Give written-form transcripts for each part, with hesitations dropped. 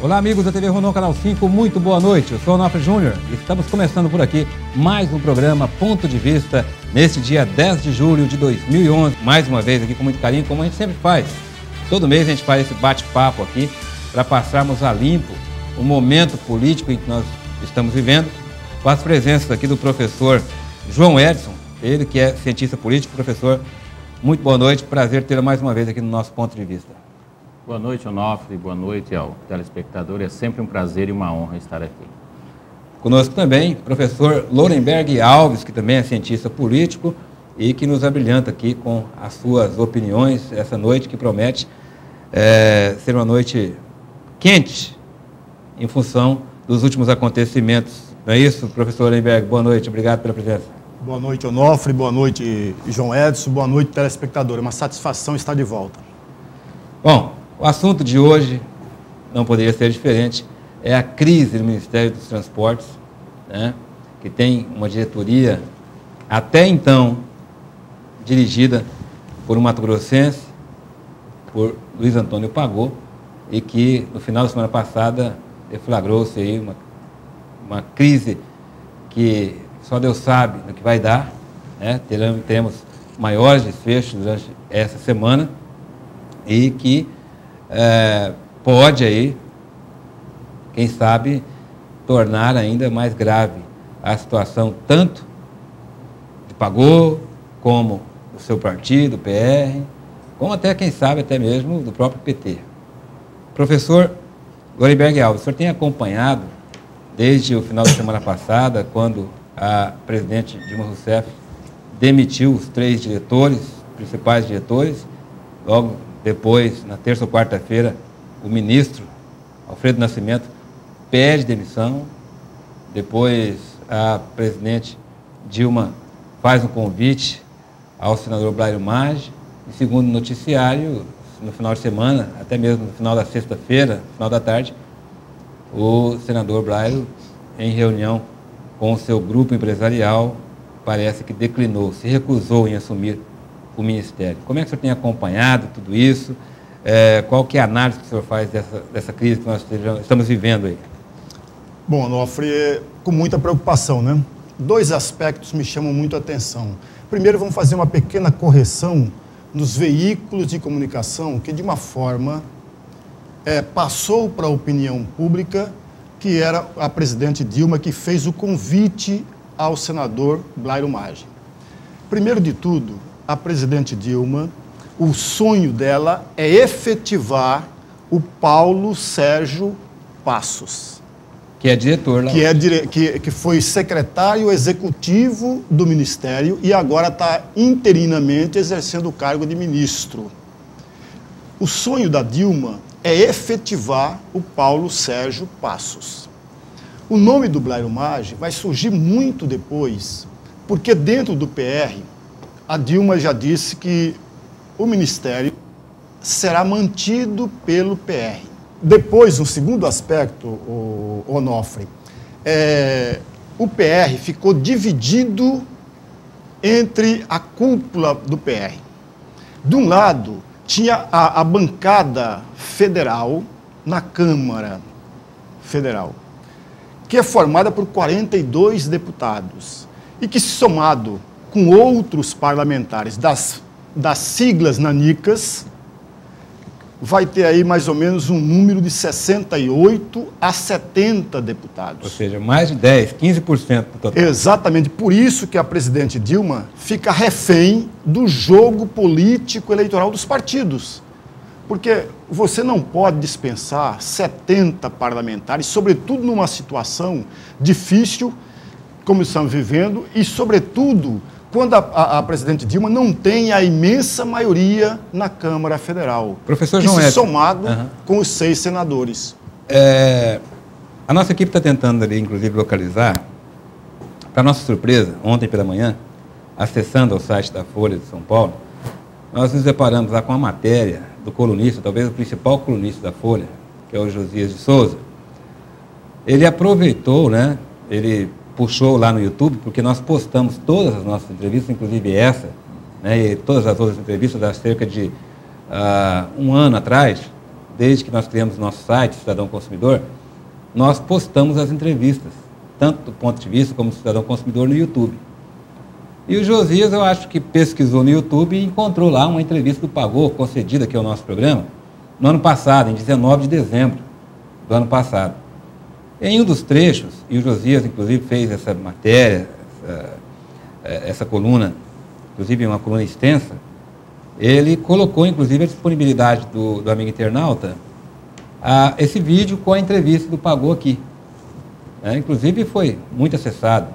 Olá, amigos da TV Rondon Canal 5, muito boa noite. Eu sou o Onofre Júnior e estamos começando por aqui mais um programa Ponto de Vista neste dia 10 de julho de 2011. Mais uma vez aqui com muito carinho, como a gente sempre faz. Todo mês a gente faz esse bate-papo aqui para passarmos a limpo o momento político em que nós estamos vivendo, com as presenças aqui do professor João Edson, ele que é cientista político. Professor, muito boa noite, prazer tê-lo mais uma vez aqui no nosso Ponto de Vista. Boa noite, Onofre, boa noite ao telespectador, é sempre um prazer e uma honra estar aqui. Conosco também professor Lorenberg Alves, que também é cientista político e que nos abrilhanta aqui com as suas opiniões essa noite, que promete ser uma noite quente em função dos últimos acontecimentos. Não é isso, professor Lorenberg? Boa noite, obrigado pela presença. Boa noite, Onofre, boa noite, João Edson, boa noite, telespectador. É uma satisfação estar de volta. Bom, o assunto de hoje não poderia ser diferente, é a crise do Ministério dos Transportes, né, que tem uma diretoria até então dirigida por um mato-grossense, por Luiz Antônio Pagô, e que no final da semana passada deflagrou-se aí uma crise que só Deus sabe no que vai dar, né? Teremos maiores desfechos durante essa semana e que pode aí, quem sabe, tornar ainda mais grave a situação tanto de Pagô, como do seu partido, o PR, como até, quem sabe, até mesmo do próprio PT. Professor Lorenberg Alves, o senhor tem acompanhado desde o final da semana passada, quando a presidente Dilma Rousseff demitiu os 3 diretores, principais diretores, logo depois, na terça ou quarta-feira, o ministro Alfredo Nascimento pede demissão. Depois, a presidente Dilma faz um convite ao senador Blairo Maggi. E segundo o noticiário, no final de semana, até mesmo no final da sexta-feira, no final da tarde, o senador Blairo, em reunião com o seu grupo empresarial, parece que declinou, se recusou em assumir o Ministério. Como é que o senhor tem acompanhado tudo isso? Qual que é a análise que o senhor faz dessa crise que nós estamos vivendo aí? Bom, Onofre, com muita preocupação, né? 2 aspectos me chamam muito a atenção. Primeiro, vamos fazer uma pequena correção nos veículos de comunicação que, de uma forma, passou para a opinião pública que era a presidente Dilma que fez o convite ao senador Blairo Maggi. Primeiro de tudo, a presidente Dilma, o sonho dela é efetivar o Paulo Sérgio Passos, que é diretor lá. Que foi secretário executivo do Ministério e agora está interinamente exercendo o cargo de ministro. O sonho da Dilma é efetivar o Paulo Sérgio Passos. O nome do Blairo Maggi vai surgir muito depois, porque dentro do PR, a Dilma já disse que o Ministério será mantido pelo PR. Depois, um segundo aspecto, o Onofre, o PR ficou dividido entre a cúpula do PR. De um lado, tinha a bancada federal na Câmara Federal, que é formada por 42 deputados e que, somado com outros parlamentares das siglas nanicas, vai ter aí mais ou menos um número de 68 a 70 deputados. Ou seja, mais de 10, 15% do total. Exatamente, por isso que a presidente Dilma fica refém do jogo político eleitoral dos partidos. Porque você não pode dispensar 70 parlamentares, sobretudo numa situação difícil, como estamos vivendo, e sobretudo quando a presidente Dilma não tem a imensa maioria na Câmara Federal, professor que João se somado com os 6 senadores. A nossa equipe está tentando ali, inclusive, localizar. Para nossa surpresa, ontem pela manhã, acessando o site da Folha de São Paulo, nós nos deparamos lá com a matéria do colunista, talvez o principal colunista da Folha, que é o Josias de Souza. Ele aproveitou, né? Ele puxou lá no YouTube, porque nós postamos todas as nossas entrevistas, inclusive essa, né, e todas as outras entrevistas há cerca de um ano atrás, desde que nós criamos o nosso site, Cidadão Consumidor, nós postamos as entrevistas, tanto do ponto de vista como Cidadão Consumidor no YouTube. E o Josias, eu acho que pesquisou no YouTube e encontrou lá uma entrevista do Pagô, concedida aqui ao nosso programa, no ano passado, em 19 de dezembro do ano passado. Em um dos trechos, e o Josias, inclusive, fez essa matéria, essa coluna, inclusive uma coluna extensa, ele colocou, inclusive, a disponibilidade do amigo internauta, esse vídeo com a entrevista do Pagô aqui. Inclusive, foi muito acessado.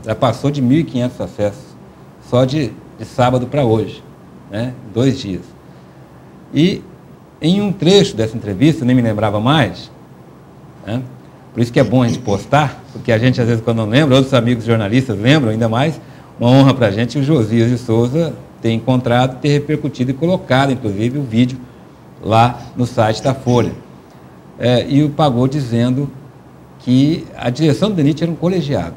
Já passou de 1.500 acessos, só de sábado para hoje, 2 dias. E em um trecho dessa entrevista, eu nem me lembrava mais, por isso que é bom a gente postar, porque a gente às vezes quando não lembra, outros amigos jornalistas lembram ainda mais, uma honra para a gente, o Josias de Souza ter encontrado, ter repercutido e colocado, inclusive, o vídeo lá no site da Folha. E o Pagô dizendo que a direção do DENIT era um colegiado,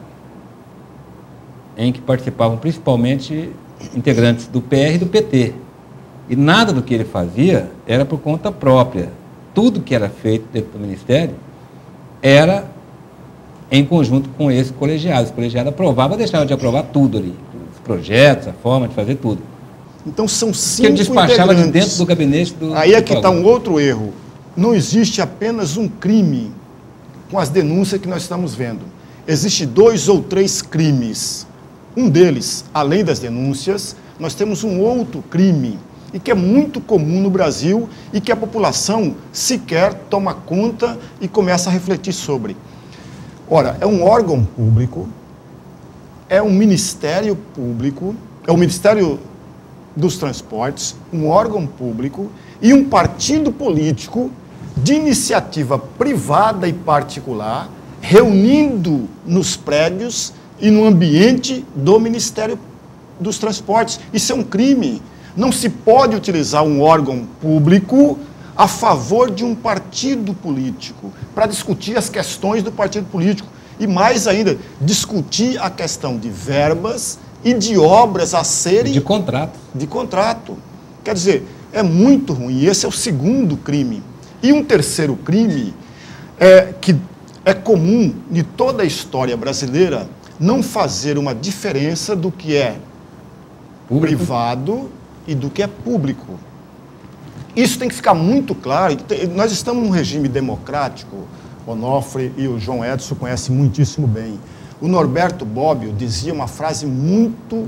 em que participavam principalmente integrantes do PR e do PT. E nada do que ele fazia era por conta própria. Tudo que era feito dentro do Ministério era em conjunto com esse colegiado. Esse colegiado aprovava, deixava de aprovar tudo ali. Os projetos, a forma de fazer tudo. Então são 5 que ele despachava de dentro do gabinete do... Aí é que está um outro erro. Não existe apenas um crime com as denúncias que nós estamos vendo. Existem 2 ou 3 crimes. Um deles, além das denúncias, nós temos um outro crime, e que é muito comum no Brasil e que a população sequer toma conta e começa a refletir sobre. Ora, é um órgão público, é um Ministério Público, é o Ministério dos Transportes, um órgão público e um partido político de iniciativa privada e particular, reunindo nos prédios e no ambiente do Ministério dos Transportes. Isso é um crime. Não se pode utilizar um órgão público a favor de um partido político, para discutir as questões do partido político. E mais ainda, discutir a questão de verbas e de obras a serem... De contrato. De contrato. Quer dizer, é muito ruim. Esse é o segundo crime. E um terceiro crime, que é comum de toda a história brasileira, não fazer uma diferença do que é Público. Privado e do que é público. Isso tem que ficar muito claro. Nós estamos num regime democrático, o Onofre e o João Edson conhecem muitíssimo bem. O Norberto Bobbio dizia uma frase muito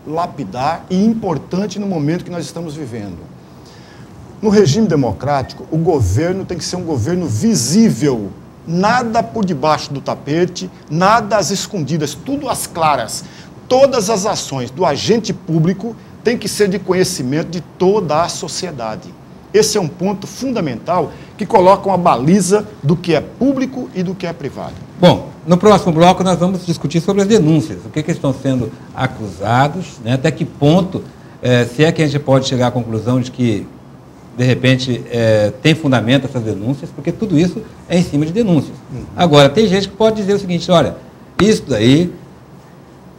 lapidar e importante no momento que nós estamos vivendo. No regime democrático, o governo tem que ser um governo visível, nada por debaixo do tapete, nada às escondidas, tudo às claras. Todas as ações do agente público têm que ser de conhecimento de toda a sociedade. Esse é um ponto fundamental que coloca uma baliza do que é público e do que é privado. Bom, no próximo bloco nós vamos discutir sobre as denúncias, o que estão sendo acusados, até que ponto, se é que a gente pode chegar à conclusão de que, de repente, tem fundamento essas denúncias, porque tudo isso é em cima de denúncias. Agora, tem gente que pode dizer o seguinte, olha, isso daí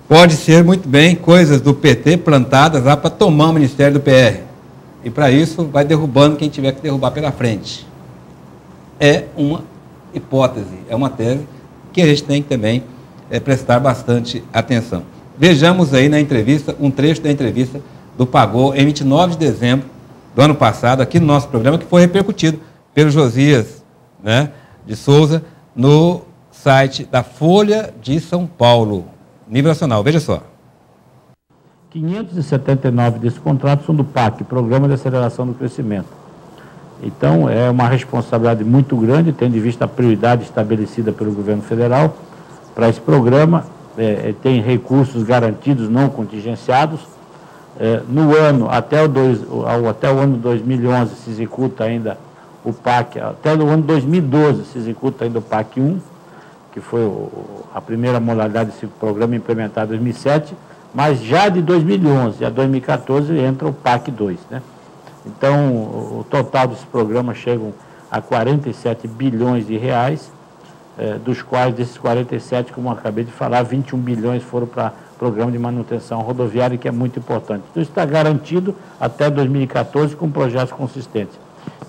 pode ser muito bem coisas do PT plantadas lá para tomar o Ministério do PR. E para isso vai derrubando quem tiver que derrubar pela frente. É uma hipótese, é uma tese que a gente tem que também prestar bastante atenção. Vejamos aí na entrevista, um trecho da entrevista do Pagô em 29 de dezembro do ano passado, aqui no nosso programa, que foi repercutido pelo Josias de Souza no site da Folha de São Paulo, nível nacional. Veja só. 579 desses contratos são do PAC, Programa de Aceleração do Crescimento. Então, é uma responsabilidade muito grande, tendo em vista a prioridade estabelecida pelo governo federal para esse programa. Tem recursos garantidos, não contingenciados. No ano, até o ano 2011, se executa ainda o PAC, até o ano 2012 se executa ainda o PAC 1, que foi a primeira modalidade desse programa implementado em 2007, mas já de 2011 a 2014 entra o PAC 2, Então, o total desses programas chegam a 47 bilhões de reais, dos quais, desses 47, como eu acabei de falar, 21 bilhões foram para programa de manutenção rodoviária, que é muito importante. Então, isso está garantido até 2014 com projetos consistentes.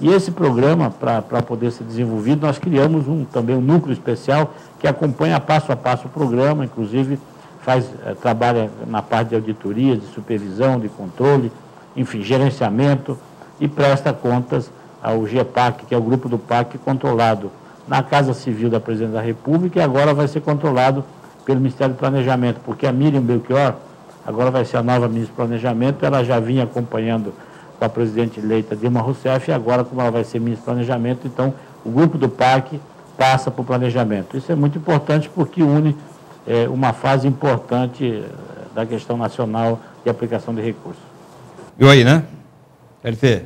E esse programa, para poder ser desenvolvido, nós criamos também um núcleo especial que acompanha passo a passo o programa, inclusive trabalha na parte de auditoria, de supervisão, de controle, enfim, gerenciamento, e presta contas ao GEPAC, que é o grupo do PAC controlado na Casa Civil da Presidência da República, e agora vai ser controlado pelo Ministério do Planejamento, porque a Miriam Belchior agora vai ser a nova ministra do Planejamento. Ela já vinha acompanhando com a presidente eleita Dilma Rousseff, e agora, como ela vai ser ministra do Planejamento, então o grupo do PAC passa para o planejamento. Isso é muito importante porque une uma fase importante da questão nacional de aplicação de recursos. Viu aí, né? LC,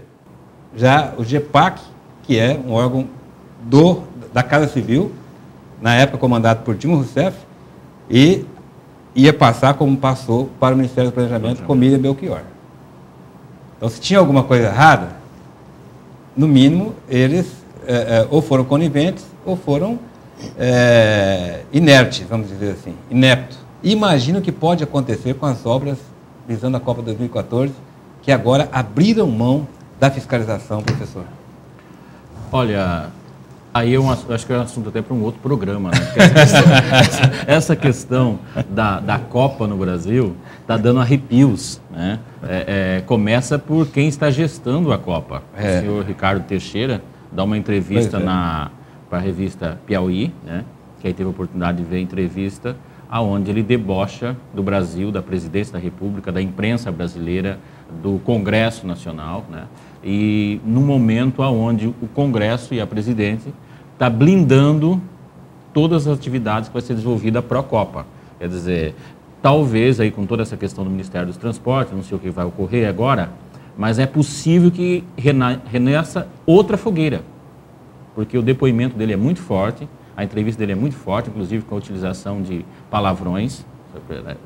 já o GEPAC, que é um órgão da Casa Civil, na época comandado por Dilma Rousseff, e ia passar como passou para o Ministério do Planejamento com Miriam Belchior. Então, se tinha alguma coisa errada, no mínimo, eles ou foram coniventes ou foram inertes, vamos dizer assim, ineptos. Imagina o que pode acontecer com as obras visando a Copa 2014, que agora abriram mão da fiscalização, professor. Olha, aí acho que é um assunto até para um outro programa, né? Essa questão da Copa no Brasil está dando arrepios, né? Começa por quem está gestando a Copa. O senhor Ricardo Teixeira dá uma entrevista para a revista Piauí, né? Que aí teve a oportunidade de ver a entrevista, aonde ele debocha do Brasil, da presidência da República, da imprensa brasileira, do Congresso Nacional, né? E no momento onde o Congresso e a presidente está blindando todas as atividades que vai ser desenvolvida pró-Copa. Quer dizer, talvez aí com toda essa questão do Ministério dos Transportes, não sei o que vai ocorrer agora, mas é possível que renasça outra fogueira, porque o depoimento dele é muito forte, a entrevista dele é muito forte, inclusive com a utilização de palavrões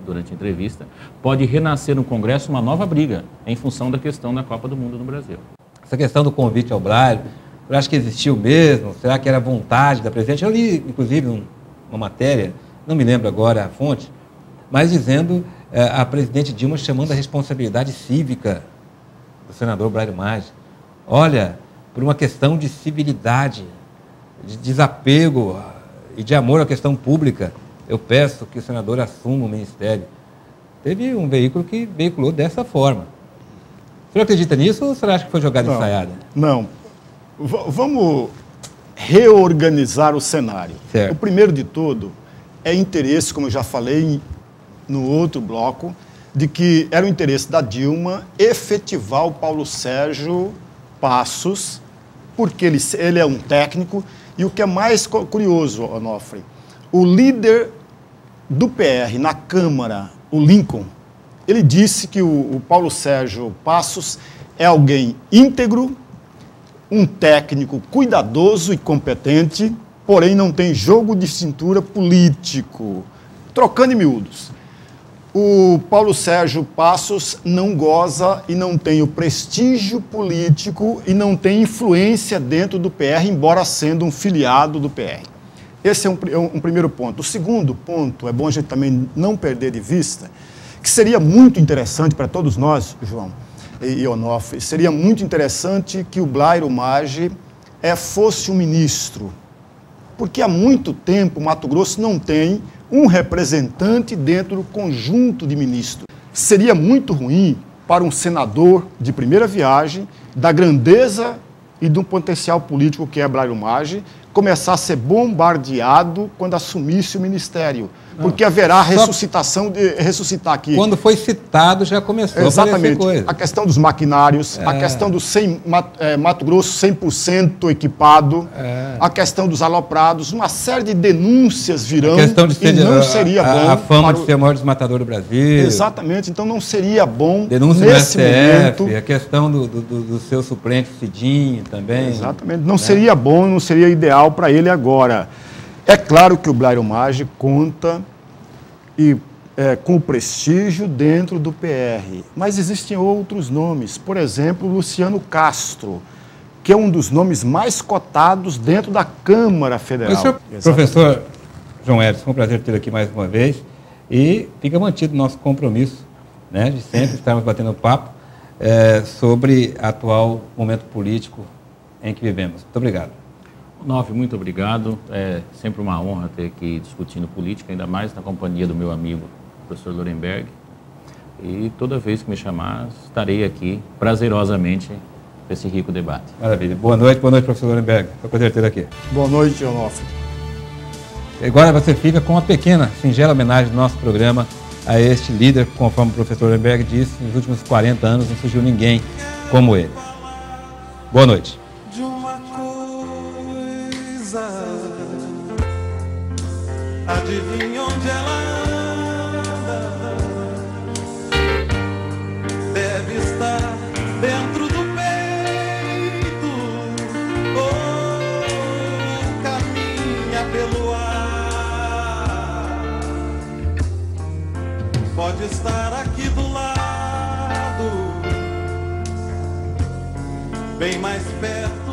durante a entrevista. Pode renascer no Congresso uma nova briga em função da questão da Copa do Mundo no Brasil. Essa questão do convite ao Blairo, eu acho que existiu mesmo? Será que era vontade da presidente? Eu li, inclusive, uma matéria, não me lembro agora a fonte, mas dizendo a presidente Dilma chamando a responsabilidade cívica do senador Blairo Maggi. Olha, por uma questão de civilidade, de desapego e de amor à questão pública, eu peço que o senador assuma o ministério. Teve um veículo que veiculou dessa forma. O senhor acredita nisso ou o senhor acha que foi jogada ensaiada? Não. Vamos reorganizar o cenário. Certo. O primeiro de tudo é interesse, como eu já falei no outro bloco, de que era o interesse da Dilma efetivar o Paulo Sérgio Passos, porque ele é um técnico, e o que é mais curioso, Onofre, o líder do PR na Câmara, o Lincoln, ele disse que o Paulo Sérgio Passos é alguém íntegro, um técnico cuidadoso e competente, porém não tem jogo de cintura político. Trocando em miúdos, o Paulo Sérgio Passos não goza e não tem o prestígio político e não tem influência dentro do PR, embora sendo um filiado do PR. Esse é um primeiro ponto. O segundo ponto, é bom a gente também não perder de vista, que seria muito interessante para todos nós, João e Onofre, seria muito interessante que o Blairo Maggi fosse um ministro, porque há muito tempo o Mato Grosso não tem um representante dentro do conjunto de ministros. Seria muito ruim para um senador de primeira viagem, da grandeza e do potencial político que é Blairo Maggi, começar a ser bombardeado quando assumisse o ministério. Porque haverá ressuscitar aqui. Quando foi citado, já começou exatamente, a aparecer coisa. A questão dos maquinários, a questão do Mato Grosso 100% equipado, a questão dos aloprados, uma série de denúncias virão, a questão de ser, e não seria bom. A fama de ser o maior desmatador do Brasil. Exatamente, então não seria bom denúncia nesse no STF, momento. A questão do seu suplente Cidinho também. Exatamente, não seria bom, não seria ideal para ele agora. É claro que o Blairo Maggi conta com prestígio dentro do PR, mas existem outros nomes, por exemplo, Luciano Castro, que é um dos nomes mais cotados dentro da Câmara Federal. Professor João Edson, foi um prazer tê-lo aqui mais uma vez e fica mantido o nosso compromisso, né, de sempre estarmos batendo papo sobre atual momento político em que vivemos. Muito obrigado. Onofre, muito obrigado. É sempre uma honra ter aqui discutindo política, ainda mais na companhia do meu amigo, professor Lorenberg. E toda vez que me chamar, estarei aqui prazerosamente para esse rico debate. Maravilha. Boa noite, professor Lorenberg. Foi um prazer ter aqui. Boa noite, Onofre. Agora você fica com uma pequena, singela homenagem do nosso programa a este líder, conforme o professor Lorenberg disse, nos últimos 40 anos não surgiu ninguém como ele. Boa noite. De uma coisa, adivinha onde ela anda? Deve estar dentro do peito ou caminha pelo ar. Pode estar aqui do lado, bem mais perto